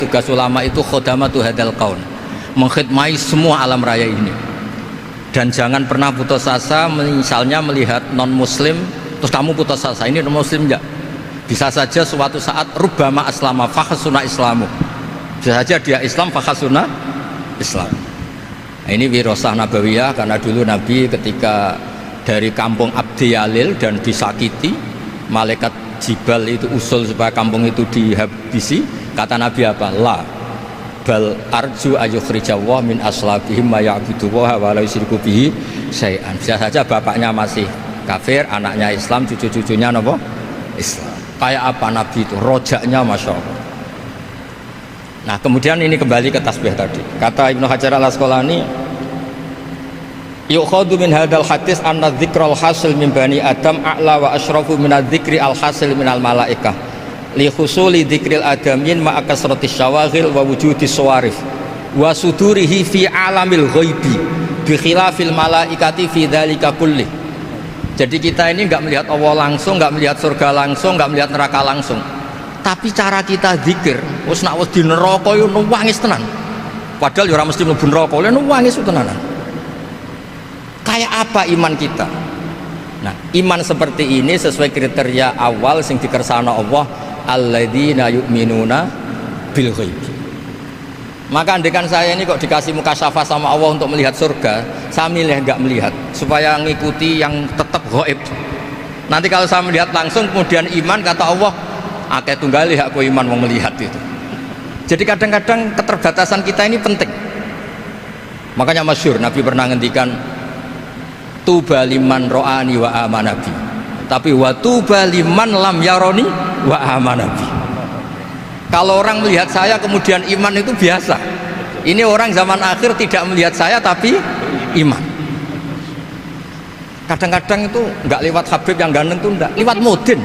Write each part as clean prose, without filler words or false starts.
Tugas ulama itu khodamatu hadal qaun, mengkhidmati semua alam raya ini. Dan jangan pernah putus asa, misalnya melihat non muslim terus kamu putus asa, ini non muslim enggak. Bisa saja suatu saat rubbama aslama fakhasuna islamu, bisa saja dia Islam fakhasuna Islam. Nah, ini wirasah nabawiyah, karena dulu Nabi ketika dari kampung Abdi Yalil dan disakiti, malaikat Jibal itu usul supaya kampung itu dihabisi. Kata Nabi apa? La bal arju ayukhrijawah min aslabihim ma ya'buduwaha wa la yusyriku bihi syai'an. Bisa saja bapaknya masih kafir, anaknya Islam, cucu-cucunya apa? Islam. Kayak apa Nabi itu? Rojaknya Masya Allah. Nah kemudian ini kembali ke tasbih tadi. Kata Ibnu Hajar al-Asqalani, yukhadu min hadal hadis anna dzikral hasil min bani Adam a'la wa asyrafu min adzikri al-hasil min al-malaikah li khusuli dzikril adamin ma'a kasratis syawaghil wa wujudis sawarif wa sudurihi fi alamil ghaibi bi khilafil malaikati fi dzalika kulli. Jadi kita ini enggak melihat Allah langsung, enggak melihat surga langsung, enggak melihat neraka langsung. Tapi cara kita zikir, wis nak wis di neraka yo nuwangis tenan. Padahal yo ora mesti mlebu neraka, lha nuwangis tenanan. Kayak apa iman kita? Nah, iman seperti ini sesuai kriteria awal sing dikersana Allah, alladzina yu'minuna bil ghaib. Maka andekan saya ini kok dikasih mukasyafah sama Allah untuk melihat surga, saya milih enggak melihat supaya ngikuti yang tetap ghaib. Nanti kalau saya melihat langsung kemudian iman, kata Allah, akeh tunggali aku iman mau melihat itu. Jadi kadang-kadang keterbatasan kita ini penting. Makanya masyhur Nabi pernah ngendikan, tuba liman ro'ani wa amanabi, tapi wa tuba liman lam yaroni wa amanabi. Kalau orang melihat saya kemudian iman itu biasa. Ini orang zaman akhir tidak melihat saya tapi iman. Kadang-kadang itu nggak lewat Habib yang ganteng itu, enggak lewat Mudin.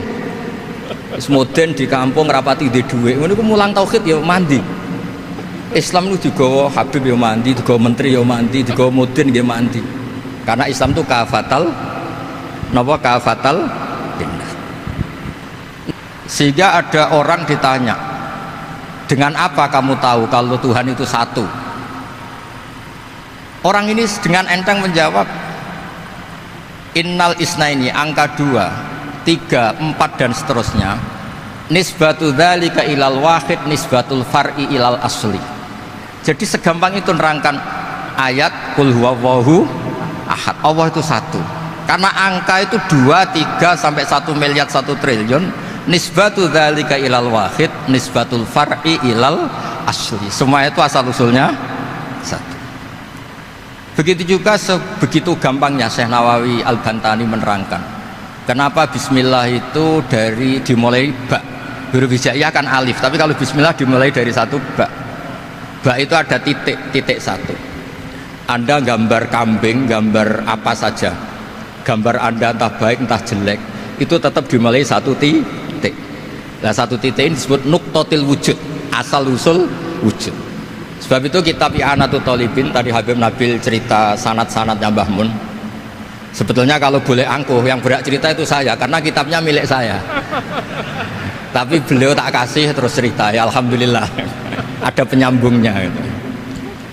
Mudin di kampung rapati di duwe, ini mulang tauhid ya mandi. Islam itu digawa Habib ya mandi, digawa menteri ya mandi, digawa Mudin ya mandi. Karena Islam itu kafatal, napa kafatal binnah. Sehingga ada orang ditanya, dengan apa kamu tahu kalau Tuhan itu satu? Orang ini dengan enteng menjawab, innal isnaini, angka 2, 3, 4 dan seterusnya, nisbatu dzalika ilal wahid nisbatul far'i ilal asli. Jadi segampang itu nerangkan ayat qul huwallahu ahad, Allah itu satu. Karena angka itu 2, 3 sampai 1 miliar 1 triliun, nisbatu dzalika ilal wahid nisbatul far'i ilal asli. Semua itu asal usulnya satu. Begitu juga begitu gampangnya Syekh Nawawi Al-Bantani menerangkan kenapa bismillah itu dimulai ba. Huruf hijaiyah kan alif, tapi kalau bismillah dimulai dari satu ba. Ba itu ada titik satu. Anda gambar kambing, gambar apa saja, gambar Anda entah baik entah jelek, itu tetap dimulai satu titik. Nah satu titik ini disebut nuktotil wujud, asal usul wujud. Sebab itu kitab I'anatul Thalibin, tadi Habib Nabil cerita sanad-sanadnya Mbah Mun. Sebetulnya kalau boleh angkuh, yang berhak cerita itu saya, karena kitabnya milik saya. Tapi beliau tak kasih terus cerita, ya alhamdulillah ada penyambungnya gitu.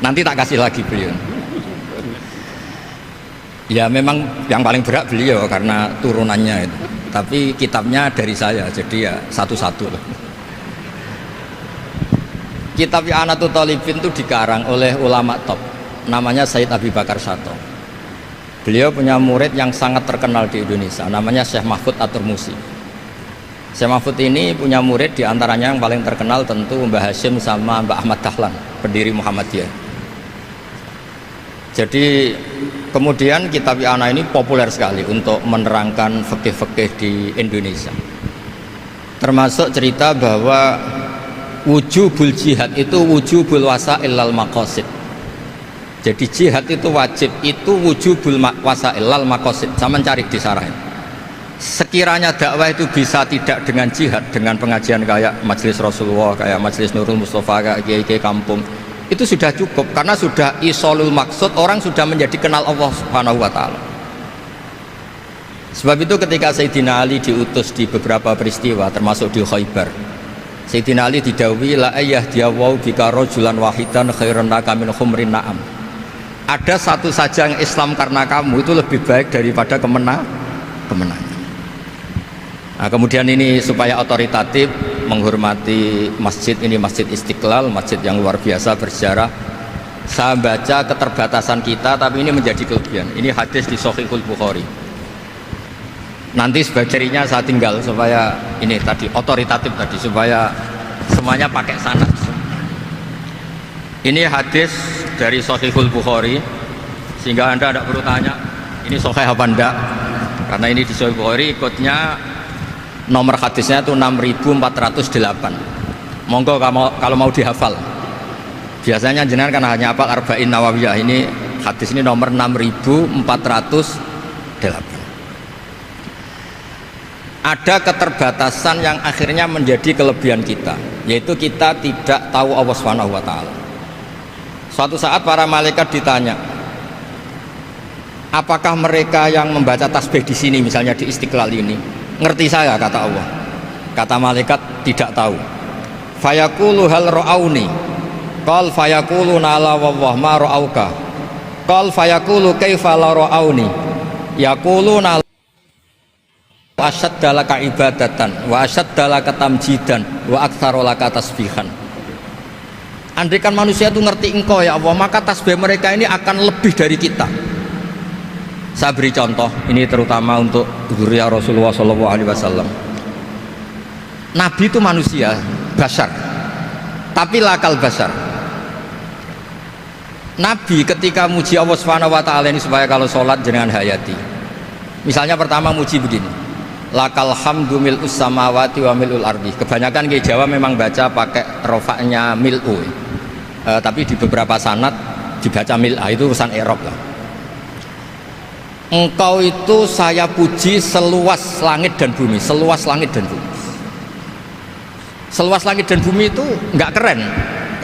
Nanti tak kasih lagi beliau. Ya memang yang paling berat beliau karena turunannya itu. Tapi kitabnya dari saya, jadi ya satu-satu. Kitab I'anatul Thalibin itu dikarang oleh ulama top, namanya Sayyid Abi Bakar Sato. Beliau punya murid yang sangat terkenal di Indonesia, namanya Syekh Mahfud At-Turmusi. Syekh Mahfud ini punya murid, diantaranya yang paling terkenal tentu Mbah Hashim sama Mbah Ahmad Dahlan, pendiri Muhammadiyah. Jadi kemudian kitab I'anah ini populer sekali untuk menerangkan fikih-fikih di Indonesia. Termasuk cerita bahwa wujubul jihad itu wujubul wasail lal maqasid. Jadi jihad itu wajib, itu wujubul wasail lal maqasid. Sama cari di sarah. Sekiranya dakwah itu bisa tidak dengan jihad, dengan pengajian kayak Majelis Rasulullah, kayak Majelis Nurul Mustafa, kayak kiai-kiai kampung, itu sudah cukup karena sudah isolul maksud, orang sudah menjadi kenal Allah Subhanahu wa taala. Sebab itu ketika Sayyidina Ali diutus di beberapa peristiwa termasuk di Khaybar, Sayyidina Ali didhawuhi la ayyahdiyawu bika rajulan wahidan khairan laka min humrin na'am. Ada satu saja yang Islam karena kamu itu lebih baik daripada kemenangan. Nah, kemudian ini supaya otoritatif menghormati masjid ini, Masjid Istiqlal, masjid yang luar biasa bersejarah. Saya baca keterbatasan kita, tapi ini menjadi kelebihan. Ini hadis di Shahihul Bukhari. Nanti sebagai cirinya saya tinggal supaya ini tadi otoritatif tadi, supaya semuanya pakai sanad. Ini hadis dari Shahihul Bukhari, sehingga Anda tidak perlu tanya ini sahih apa enggak, karena ini di Shahihul Bukhari ikutnya nomor hadisnya itu 6408. Monggo kalau mau dihafal. Biasanya jenengan kan hanya hafal Arba'in Nawawiyah. Ini hadis ini nomor 6408. Ada keterbatasan yang akhirnya menjadi kelebihan kita, yaitu kita tidak tahu Allah Subhanahu wa taala. Suatu saat para malaikat ditanya, apakah mereka yang membaca tasbih di sini, misalnya di Istiqlal ini, ngerti saya? Kata Allah. Kata malaikat, tidak tahu. Fayaqulu hal ra'auni. Qal fayaqulu nala wallah ma ra'auka. Qal fayaqulu kaifa la ra'auni. Yaquluna wa asyadda laka ibadatan wa asyadda laka tamjidan wa aktsara laka tasbihan. Andaikan manusia itu ngerti engkau ya Allah, maka tasbih mereka ini akan lebih dari kita. Saya beri contoh, ini terutama untuk dzurriyyah Rasulullah SAW. Nabi itu manusia, basar, tapi lakal basar. Nabi ketika muji Allah Subhanahu wa taala ini supaya kalau sholat jangan hayati. Misalnya pertama muji begini, lakal hamdu mil'us samawati wa mil'ul ardi. Kebanyakan di Jawa memang baca pakai rofaknya mil'u, tapi di beberapa sanad dibaca mil'a, itu urusan i'rab lah. Engkau itu saya puji seluas langit dan bumi, seluas langit dan bumi. Seluas langit dan bumi itu nggak keren,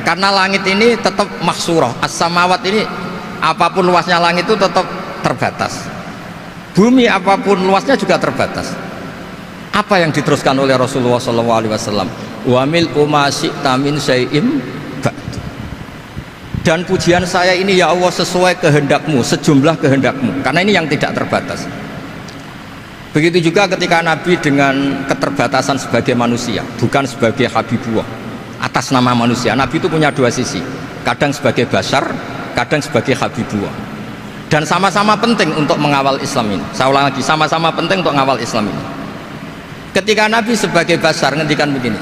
karena langit ini tetap mahsurah, as-samawat ini apapun luasnya langit itu tetap terbatas. Bumi apapun luasnya juga terbatas. Apa yang diteruskan oleh Rasulullah SAW? Wa mil'u ma syi'ta min syai'in ba'du. Dan pujian saya ini ya Allah sesuai kehendakmu, sejumlah kehendakmu, karena ini yang tidak terbatas. Begitu juga ketika Nabi dengan keterbatasan sebagai manusia, bukan sebagai habibullah, atas nama manusia. Nabi itu punya dua sisi, kadang sebagai bashar, kadang sebagai habibullah, dan sama-sama penting untuk mengawal Islam ini. Saya ulang lagi, sama-sama penting untuk mengawal Islam ini. Ketika Nabi sebagai bashar ngendikan begini,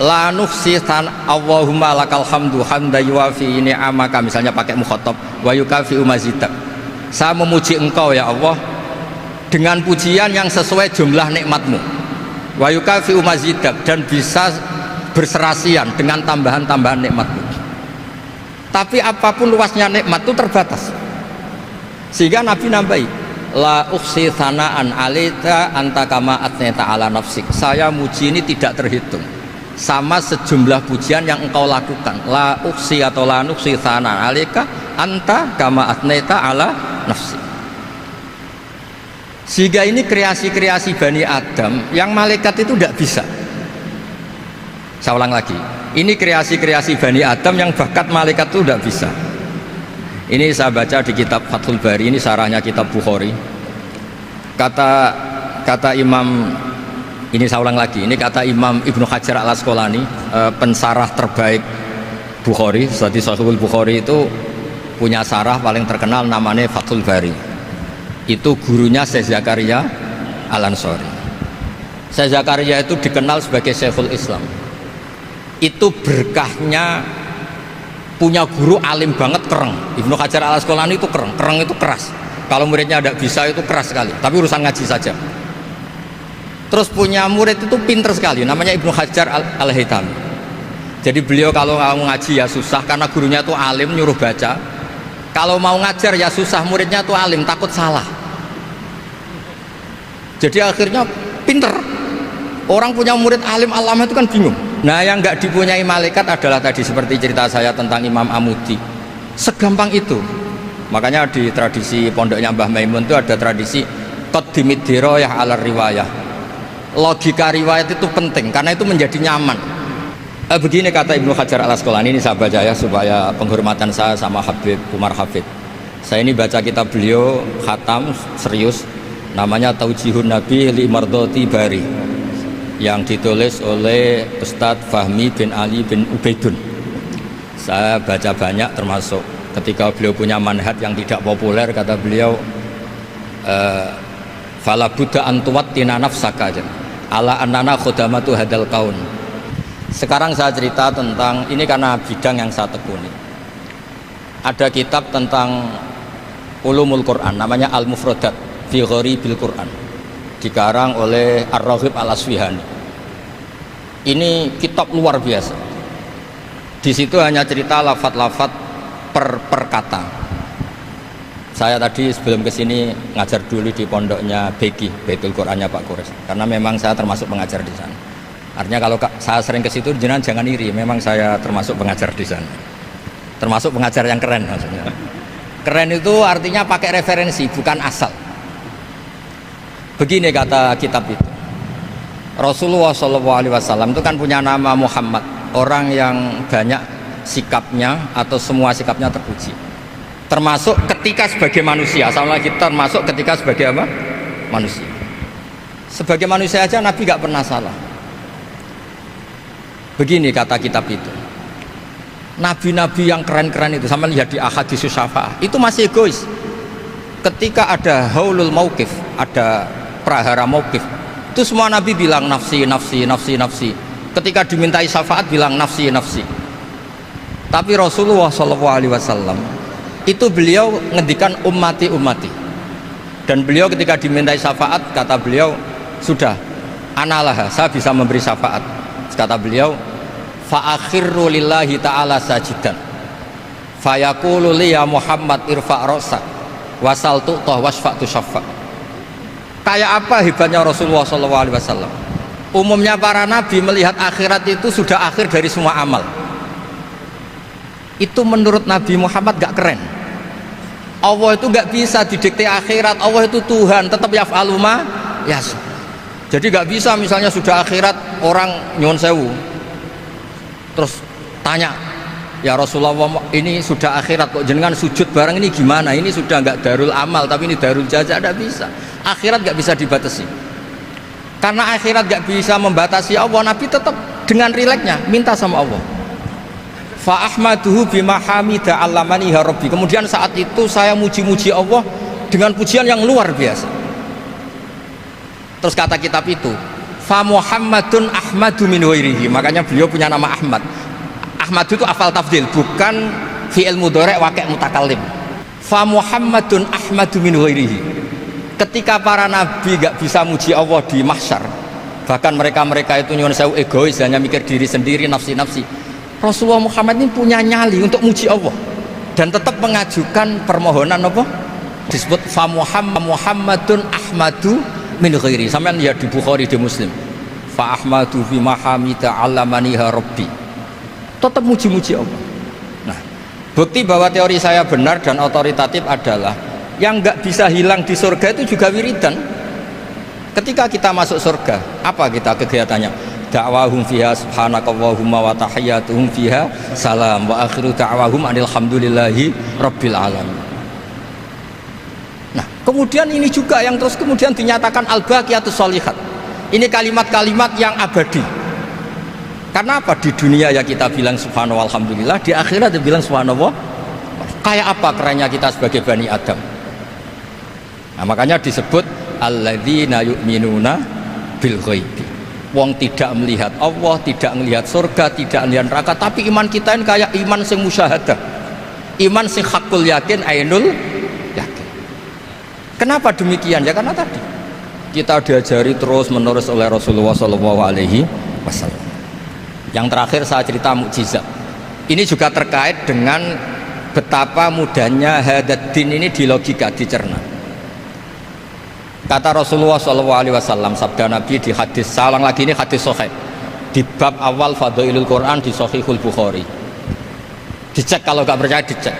la nuhsi Allahumma lakal hamdu hamda yuwafi ni'amaka, misalnya pakai mukhatab, wa yukafi umazidak. Saya memuji engkau ya Allah dengan pujian yang sesuai jumlah nikmatmu, wa yukafi umazidak, dan bisa berserasian dengan tambahan-tambahan nikmatmu. Tapi apapun luasnya nikmat itu terbatas, sehingga Nabi nambahi, la ukhsi thana'an alaika anta kama atneta ala nafsik. Saya muji ini tidak terhitung, sama sejumlah pujian yang engkau lakukan. La ukhsi atau la nukhsi thana'an alaika anta kama atneta ala nafsik. Sehingga ini kreasi-kreasi Bani Adam yang malaikat itu tidak bisa. Saya ulang lagi, ini kreasi-kreasi Bani Adam yang bakat malaikat itu tidak bisa. Ini saya baca di kitab Fathul Bari, ini sarahnya kitab Bukhari. Kata Imam, ini saya ulang lagi, ini kata Imam Ibnu Hajar al-Asqalani, pensarah terbaik Bukhari. Jadi Sahihul Bukhari itu punya sarah paling terkenal namanya Fathul Bari. Itu gurunya Syekh Zakaria Al-Ansari. Syekh Zakaria itu dikenal sebagai Syekhul Islam. Itu berkahnya punya guru alim banget, kereng. Ibnu Hajar al-Asqalani itu kereng itu keras. Kalau muridnya tidak bisa itu keras sekali, tapi urusan ngaji saja. Terus punya murid itu pinter sekali, namanya Ibnu Hajar al-Haytami. Jadi beliau kalau mau ngaji ya susah, karena gurunya itu alim, nyuruh baca. Kalau mau ngajar ya susah, muridnya itu alim, takut salah. Jadi akhirnya pinter. Orang punya murid alim alama itu kan bingung. Nah, yang nggak dipunyai malaikat adalah tadi seperti cerita saya tentang Imam Amudi. Segampang itu. Makanya di tradisi pondoknya Mbah Maimun itu ada tradisi qaddimid dirayah ala riwayah. logika riwayat itu penting karena itu menjadi nyaman. Begini kata Ibnu Hajar Al Asqalani, ini saya baca ya supaya penghormatan saya sama Habib Umar Hafid. Saya ini baca kitab beliau khatam serius, namanya Taujihun Nabi li Mardhati Bari, yang ditulis oleh Ustadz Fahmi bin Ali bin Ubaidun. Saya baca banyak, termasuk ketika beliau punya manhaj yang tidak populer, kata beliau fala buddha antuwattina nafsaka ala annana khudamatu hadal kaun. Sekarang saya cerita tentang ini karena bidang yang saya tekuni. Ada kitab tentang ulumul Quran namanya Al-Mufradat fi Gharibil Quran, dikarang oleh Ar-Raghib Al-Asfihani. Ini kitab luar biasa. Di situ hanya cerita lafat-lafat per kata. Saya tadi sebelum kesini ngajar dulu di pondoknya Beki, Baitul Qurannya Pak Kures, karena memang saya termasuk pengajar di sana. Artinya kalau saya sering ke situ, jangan iri, memang saya termasuk pengajar di sana. Termasuk pengajar yang keren maksudnya. Keren itu artinya pakai referensi, bukan asal. Begini kata kitab itu. Rasulullah SAW itu kan punya nama Muhammad, orang yang banyak sikapnya atau semua sikapnya terpuji. Termasuk ketika sebagai manusia, sama lagi termasuk ketika sebagai apa? Manusia. Sebagai manusia aja Nabi gak pernah salah. Begini kata kitab itu. Nabi-nabi yang keren-keren itu, sama lihat di Ahaditsus Syafa'ah, itu masih egois. Ketika ada haulul mauqif, ada prahara mauqif, itu semua Nabi bilang nafsi, nafsi, nafsi, nafsi. Ketika dimintai syafaat bilang nafsi, nafsi. Tapi Rasulullah SAW itu beliau ngendikan ummati, ummati. Dan beliau ketika dimintai syafaat, kata beliau, sudah, analah, saya bisa memberi syafaat. Kata beliau, fa'akhirru lillahi ta'ala sajidan fayaqulu li ya Muhammad irfa' ra'sak wasal tu'tah wasfa'tu syaffa'. Kayak apa hebatnya Rasulullah SAW? Umumnya para nabi melihat akhirat itu sudah akhir dari semua amal. Itu menurut Nabi Muhammad gak keren. Allah itu gak bisa didikte akhirat, Allah itu Tuhan, tetap yaf'alu ma yasha. Jadi gak bisa misalnya sudah akhirat orang nyuwun sewu terus tanya, ya Rasulullah ini sudah akhirat kok jenengan sujud bareng ini gimana? Ini sudah nggak darul amal tapi ini darul jaza. Tidak bisa. Akhirat nggak bisa dibatasi. Karena akhirat nggak bisa membatasi Allah, Nabi tetap dengan rileksnya minta sama Allah. Fa ahmaduhu bima hamida allamani ya rabbi. Kemudian saat itu saya muji-muji Allah dengan pujian yang luar biasa. Terus kata kitab itu, fa Muhammadun Ahmadu min ghairihi. Makanya beliau punya nama Ahmad. Ahmad itu afal tafdil, bukan fi'il mudhari' waqi' mutakallim. Fa Muhammadun Ahmadu min ghairihi. Ketika para nabi gak bisa muji Allah di mahsyar, bahkan mereka itu nyuwun sewu egois, hanya mikir diri sendiri, nafsi-nafsi. Rasulullah Muhammad ini punya nyali untuk muji Allah dan tetap mengajukan permohonan apa? Disebut fa Muhammadun Ahmadu min ghairi. Sampean lihat di Bukhari, di Muslim, fa ahmadu fi mahamida allamaniha rabbi. Tetap muji-muji Allah. Nah, bukti bahwa teori saya benar dan otoritatif adalah yang nggak bisa hilang di surga itu juga wiridan. Ketika kita masuk surga, apa kita kegiatannya? Da'wahum fiha subhanakallahumma wa tahiyyatuhum fiha salam wa akhiru da'wahum alhamdulillahi rabbil alamin. Nah, kemudian ini juga yang terus kemudian dinyatakan al-baqiyatus sholihat. Ini kalimat-kalimat yang abadi. Karena apa? Di dunia ya kita bilang subhanallah alhamdulillah, di akhirat dia bilang subhanallah. Kayak apa kerennya kita sebagai Bani Adam. Nah, makanya disebut alladzina yu'minuna bil ghaibi. Wong tidak melihat Allah, tidak melihat surga, tidak melihat neraka, tapi iman kita ini kayak iman sing musyahadah. Iman sing hakul yakin, ainul yakin. Kenapa demikian? Ya karena tadi kita diajari terus menerus oleh Rasulullah SAW. Yang terakhir saya cerita mukjizat. Ini juga terkait dengan betapa mudahnya hadaddin ini di logika, dicerna. Kata Rasulullah SAW, sabda Nabi di hadis, salang lagi ini hadis sahih di bab awal Fadailul Quran di Sahihul Bukhari. Dicek, kalau gak percaya dicek.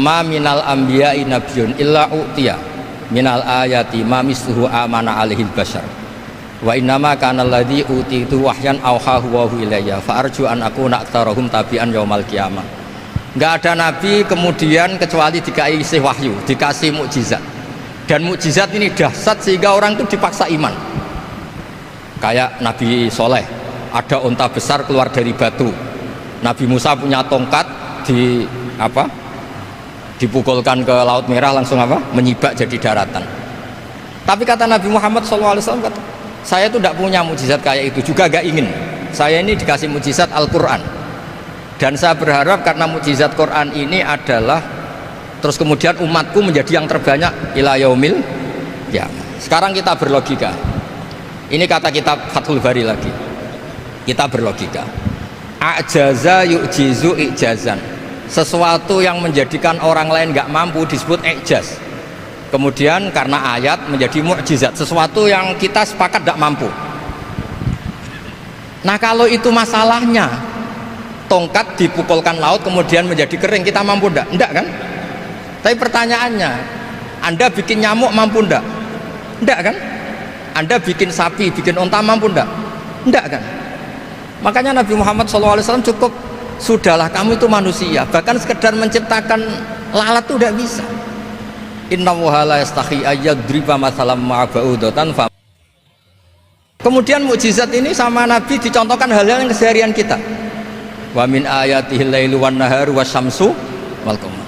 Ma minal anbiya'i nabiyyun illa u'tiya minal ayati ma misluhu amana alaihil bashar. Wa innama kana alladzi utitu wahyan auhahu wa ilayya fa arju an akuna aktsarahum tabi'an yaumal qiyamah. Enggak ada nabi kemudian kecuali dikasih wahyu, dikasih mukjizat. Dan mukjizat ini dahsyat sehingga orang itu dipaksa iman. Kayak Nabi Soleh, ada unta besar keluar dari batu. Nabi Musa punya tongkat dipukulkan ke Laut Merah langsung menyibak jadi daratan. Tapi kata Nabi Muhammad SAW, saya itu tidak punya mukjizat kayak itu, juga gak ingin. Saya ini dikasih mukjizat Al-Quran, dan saya berharap karena mukjizat Quran ini adalah terus kemudian umatku menjadi yang terbanyak ila yaumil ya. Sekarang kita berlogika, ini kata kitab Fathul Bari lagi, kita berlogika, ajaza yu'jizu ijazan, sesuatu yang menjadikan orang lain gak mampu disebut ijaz. Kemudian karena ayat menjadi mukjizat, sesuatu yang kita sepakat tidak mampu. Nah kalau itu masalahnya, tongkat dipukulkan laut kemudian menjadi kering, kita mampu enggak? Enggak kan? Tapi pertanyaannya, Anda bikin nyamuk mampu enggak? Enggak kan? Anda bikin sapi, bikin unta mampu enggak? Enggak kan? Makanya Nabi Muhammad SAW cukup, sudahlah kamu itu manusia, bahkan sekedar menciptakan lalat itu enggak bisa. Inna Allaha la yastahi ayyadriba masalam ma'aba'udatan. Kemudian mukjizat ini sama Nabi dicontohkan hal-hal yang keseharian kita. Wa min ayatihil lailu wan naharu wasyamsu wal qamar.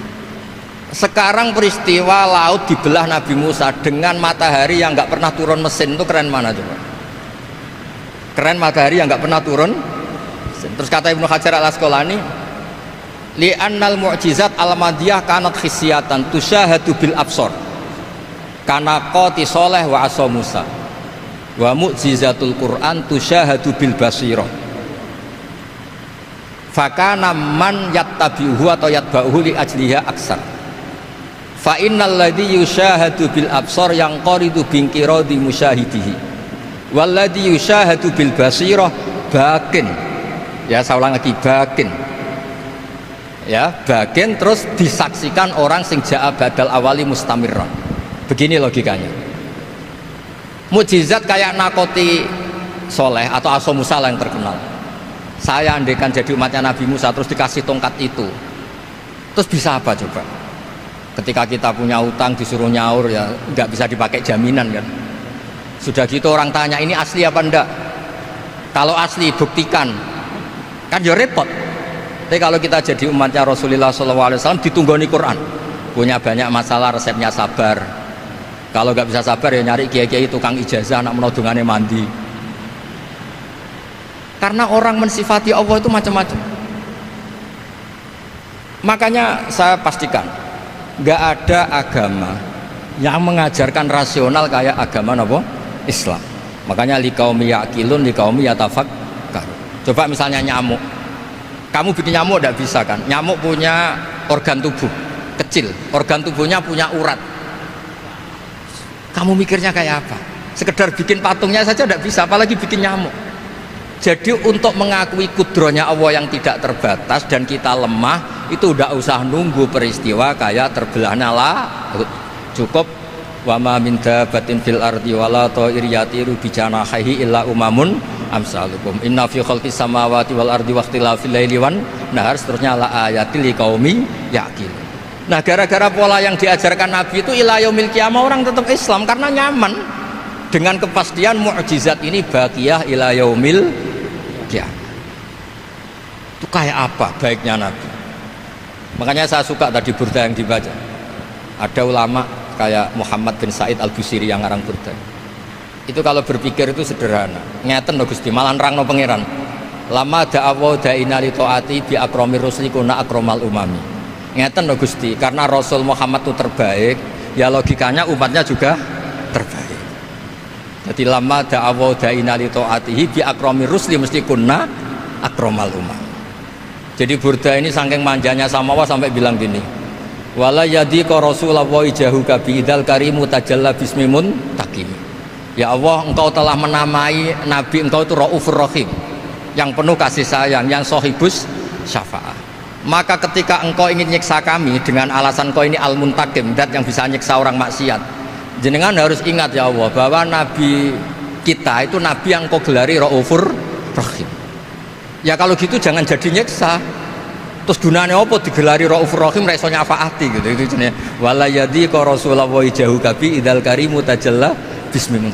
Sekarang peristiwa laut dibelah Nabi Musa dengan matahari yang nggak pernah turun mesin, itu keren mana coba? Keren matahari yang nggak pernah turun mesin. Terus kata Ibnu Hajar al-Asqalani, li'annal mu'jizat al-madiyah kanat khisyatan tusyahadu bil absor kana qati soleh wa asa Musa wa mu'jizatul Qur'an tusyahadu bil basirah fakana man yattabi'uhu atau yatba'uhu li ajliha aksar fa innal ladhi yusyahadu bil absor yang qaridu bingkiradi musyahidihi wal ladhi yusyahadu bil basirah bakin, ya saya ulang lagi, bakin, ya bagian terus disaksikan orang sing ja'a badal awali mustamirran. Begini logikanya, mukjizat kayak nakoti Soleh atau Asa Musa yang terkenal, saya andaikan jadi umatnya Nabi Musa terus dikasih tongkat itu, terus bisa apa coba? Ketika kita punya utang disuruh nyaur, ya nggak bisa dipakai jaminan kan. Sudah gitu orang tanya ini asli apa enggak, kalau asli buktikan, kan ya repot. Tapi kalau kita jadi umatnya Rasulullah SAW ditunggoni Quran, punya banyak masalah resepnya sabar. Kalau nggak bisa sabar ya nyari kiai-kiai tukang ijazah, anak menodongannya mandi. Karena orang mensifati Allah itu macam-macam. Makanya saya pastikan nggak ada agama yang mengajarkan rasional kayak agama Islam. Makanya liqaumi yaqilun liqaumi yatafakkarun. Coba misalnya nyamuk, kamu bikin nyamuk tidak bisa kan? Nyamuk punya organ tubuh kecil, organ tubuhnya punya urat. Kamu mikirnya kayak apa? Sekedar bikin patungnya saja tidak bisa, apalagi bikin nyamuk. Jadi untuk mengakui kudrohnya Allah yang tidak terbatas dan kita lemah, itu tidak usah nunggu peristiwa kayak terbelahnya laut. Cukup wa ma min dabbatin fil ardi wala ta'ir yatiru bi janahihi illa umamun amsalukum inna fi khalqis samawati wal ardi wakhtilafil laili wan nahar, seterusnya la ayatil liqaumi yaqilun. Nah gara-gara pola yang diajarkan Nabi itu ila yaumil qiyamah orang tetap Islam karena nyaman dengan kepastian mukjizat ini baqiyah ila yaumil qiyamah. Itu kayak apa baiknya Nabi. Makanya saya suka tadi burda yang dibaca, ada ulama kayak Muhammad bin Said Al-Busiri yang ngarang burda. Itu kalau berpikir itu sederhana, ngeten lho Gusti, malah nerangno pangeran. Lama da'awa da'ina li ta'ati bi akramir rusli kuna akramal umami. Ngeten lho Gusti, karena Rasul Muhammad itu terbaik, ya logikanya umatnya juga terbaik. Jadi lama da'awa da'ina li ta'atihi bi akramir rusli mesti kuna akramal umami. Jadi burda ini saking manjanya sama Allah sampai bilang gini, wala yadika Rasulullah jahuka biidal karimu tajalla bismimun takim. Ya Allah, engkau telah menamai Nabi engkau itu Raufur Rahim, yang penuh kasih sayang, yang sohibus syafa'ah. Maka ketika engkau ingin nyiksa kami dengan alasan engkau ini al-muntakim, dat yang bisa nyiksa orang maksiat, jenengan harus ingat ya Allah bahwa Nabi kita itu nabi yang kau gelari Raufur Rahim. Ya kalau gitu jangan jadi nyeksa. Terus gunanya apa digelari Raufur Rahim ra iso nyafaati gitu. Itu jenenge wala yadi ka Rasulullah jahu kabi idal karimu tajalla bismillah.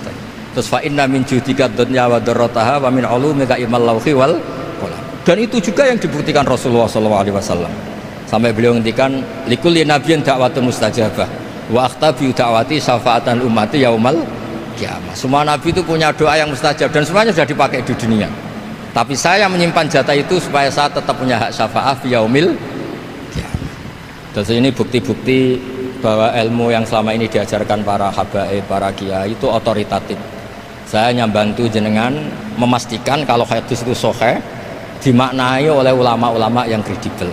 Terus fa inna min judika dunya wa darrataha wa min ulumika ilmal lauhi wal qalam. Dan itu juga yang dibuktikan Rasulullah SAW. Sampai beliau ngendikan likulli nabiyyin da'watun mustajabah wa akhtabi da'wati syafaatan ummati yaumal kiamah. Semua nabi itu punya doa yang mustajab dan semuanya sudah dipakai di dunia. Tapi saya menyimpan jatah itu supaya saya tetap punya hak syafaat fi yaumil kiamah. Terus ini bukti-bukti bahwa ilmu yang selama ini diajarkan para habaib, para kiai itu otoritatif. Saya hanya bantu jenengan memastikan kalau hadis itu sahih dimaknai oleh ulama-ulama yang kredibel.